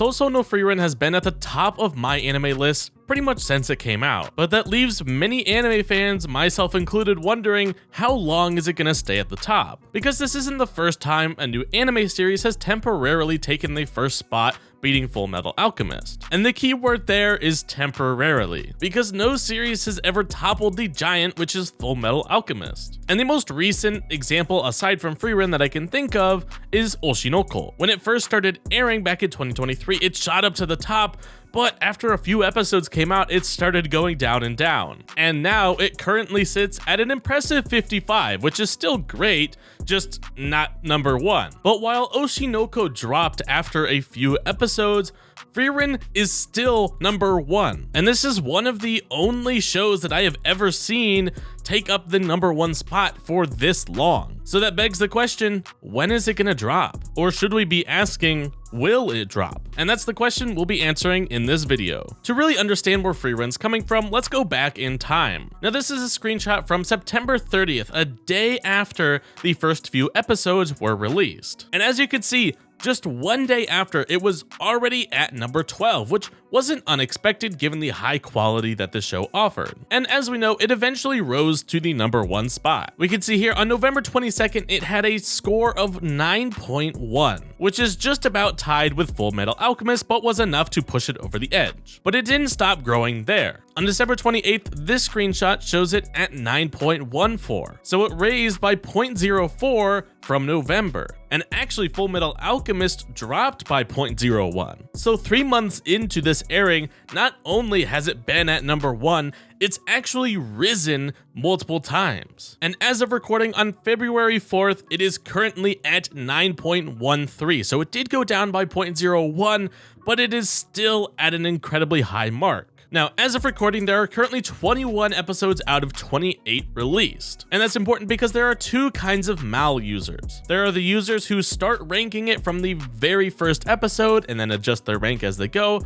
Sousou no Frieren has been at the top of MyAnimeList pretty much since it came out, but that leaves many anime fans, myself included, wondering how long is it gonna stay at the top? Because this isn't the first time a new anime series has temporarily taken the first spot, beating Fullmetal Alchemist. And the key word there is temporarily, because no series has ever toppled the giant, which is Fullmetal Alchemist. And the most recent example aside from Frieren that I can think of is Oshinoko. When it first started airing back in 2023, it shot up to the top, but after a few episodes came out, it started going down and down. And now it currently sits at an impressive 55, which is still great, just not number 1. But while Oshinoko dropped after a few episodes, Frieren is still number 1. And this is one of the only shows that I have ever seen take up the number 1 spot for this long. So that begs the question, when is it gonna drop? Or should we be asking, will it drop? And that's the question we'll be answering in this video. To really understand where Frieren's coming from, let's go back in time. Now this is a screenshot from September 30th, a day after the first few episodes were released. And as you can see, just one day after, it was already at number 12, which wasn't unexpected given the high quality that the show offered. And as we know, it eventually rose to the number 1 spot. We can see here on November 22nd, it had a score of 9.1, which is just about tied with Fullmetal Alchemist, but was enough to push it over the edge. But it didn't stop growing there. On December 28th, this screenshot shows it at 9.14, so it raised by 0.04 from November. And actually, Fullmetal Alchemist dropped by 0.01. So 3 months into this airing, not only has it been at number 1, it's actually risen multiple times. And as of recording on February 4th, it is currently at 9.13. So it did go down by 0.01, but it is still at an incredibly high mark. Now, as of recording, there are currently 21 episodes out of 28 released. And that's important because there are 2 kinds of MAL users. There are the users who start ranking it from the very first episode and then adjust their rank as they go.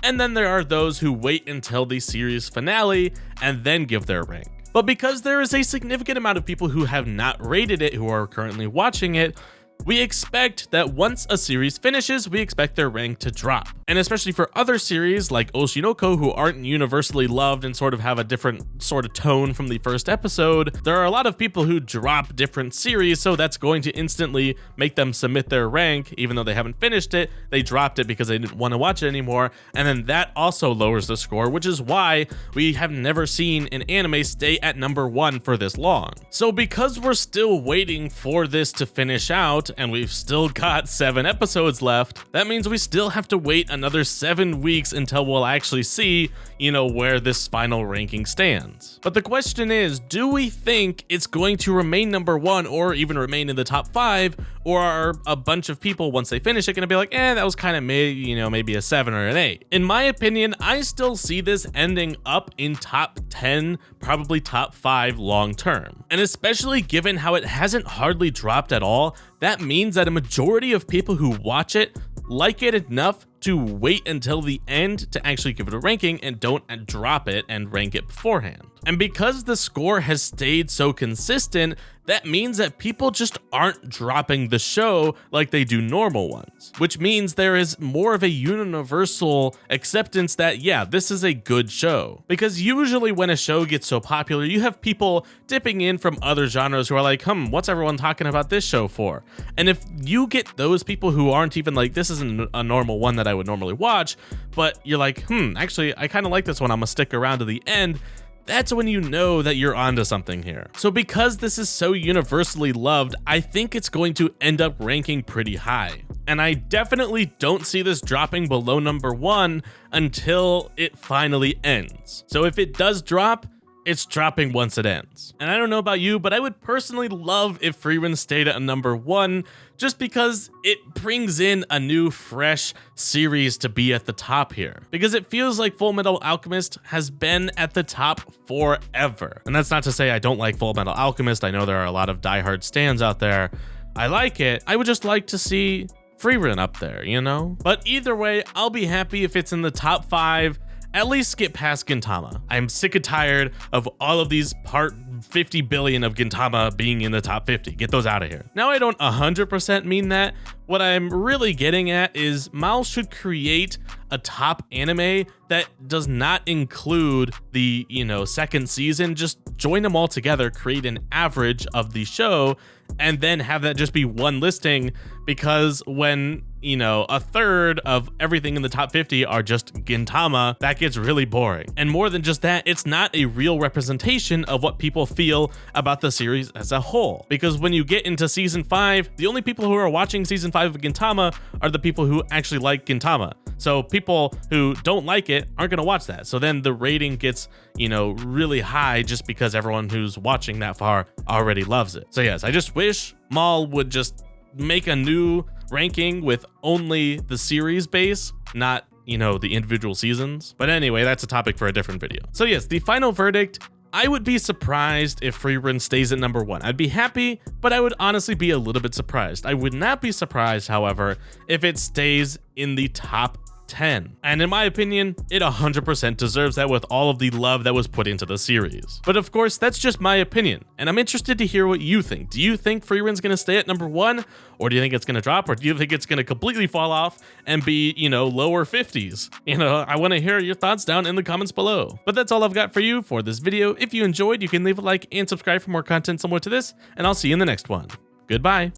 And then there are those who wait until the series finale and then give their rank. But because there is a significant amount of people who have not rated it who are currently watching it, we expect that once a series finishes, we expect their rank to drop. And especially for other series like Oshinoko, who aren't universally loved and sort of have a different sort of tone from the first episode, there are a lot of people who drop different series, so that's going to instantly make them submit their rank. Even though they haven't finished it, they dropped it because they didn't want to watch it anymore, and then that also lowers the score, which is why we have never seen an anime stay at number 1 for this long. So because we're still waiting for this to finish out, and we've still got 7 episodes left, that means we still have to wait another 7 weeks until we'll actually see, where this final ranking stands. But the question is, do we think it's going to remain number 1 or even remain in the top 5, or are a bunch of people, once they finish it, gonna be like, that was kind of maybe a 7 or an 8? In my opinion, I still see this ending up in top 10, probably top 5 long term. And especially given how it hasn't hardly dropped at all, that means that a majority of people who watch it like it enough to wait until the end to actually give it a ranking and don't drop it and rank it beforehand. And because the score has stayed so consistent, that means that people just aren't dropping the show like they do normal ones, which means there is more of a universal acceptance that, yeah, this is a good show. Because usually when a show gets so popular, you have people dipping in from other genres who are like, what's everyone talking about this show for? And if you get those people who aren't even like, this isn't a normal one that I would normally watch, but you're like, actually, I kind of like this one, I'm gonna stick around to the end, that's when you know that you're onto something here. So because this is so universally loved, I think it's going to end up ranking pretty high. And I definitely don't see this dropping below number 1 until it finally ends. So if it does drop, it's dropping once it ends. And I don't know about you, but I would personally love if Frieren stayed at a number 1, just because it brings in a new, fresh series to be at the top here. Because it feels like Fullmetal Alchemist has been at the top forever. And that's not to say I don't like Fullmetal Alchemist. I know there are a lot of diehard stans out there. I like it. I would just like to see Frieren up there, But either way, I'll be happy if it's in the top 5. At least skip past Gintama. I'm sick and tired of all of these part 50 billion of Gintama being in the top 50. Get those out of here. Now, I don't 100% mean that. What I'm really getting at is Mal should create a top anime that does not include the, second season. Just join them all together, create an average of the show, and then have that just be one listing, because when a third of everything in the top 50 are just Gintama, that gets really boring. And more than just that, it's not a real representation of what people feel about the series as a whole. Because when you get into season 5, the only people who are watching season 5 of Gintama are the people who actually like Gintama. So people who don't like it aren't gonna watch that. So then the rating gets, really high just because everyone who's watching that far already loves it. So yes, I just wish Mal would just make a new ranking with only the series base, not, the individual seasons. But anyway, that's a topic for a different video. So yes, the final verdict, I would be surprised if Frieren stays at number 1. I'd be happy, but I would honestly be a little bit surprised. I would not be surprised, however, if it stays in the top 10. And in my opinion, it 100% deserves that with all of the love that was put into the series. But of course, that's just my opinion, and I'm interested to hear what you think. Do you think Frieren's gonna stay at number 1, or do you think it's gonna drop, or do you think it's gonna completely fall off and be, lower 50s? I wanna hear your thoughts down in the comments below. But that's all I've got for you for this video. If you enjoyed, you can leave a like and subscribe for more content similar to this, and I'll see you in the next one. Goodbye.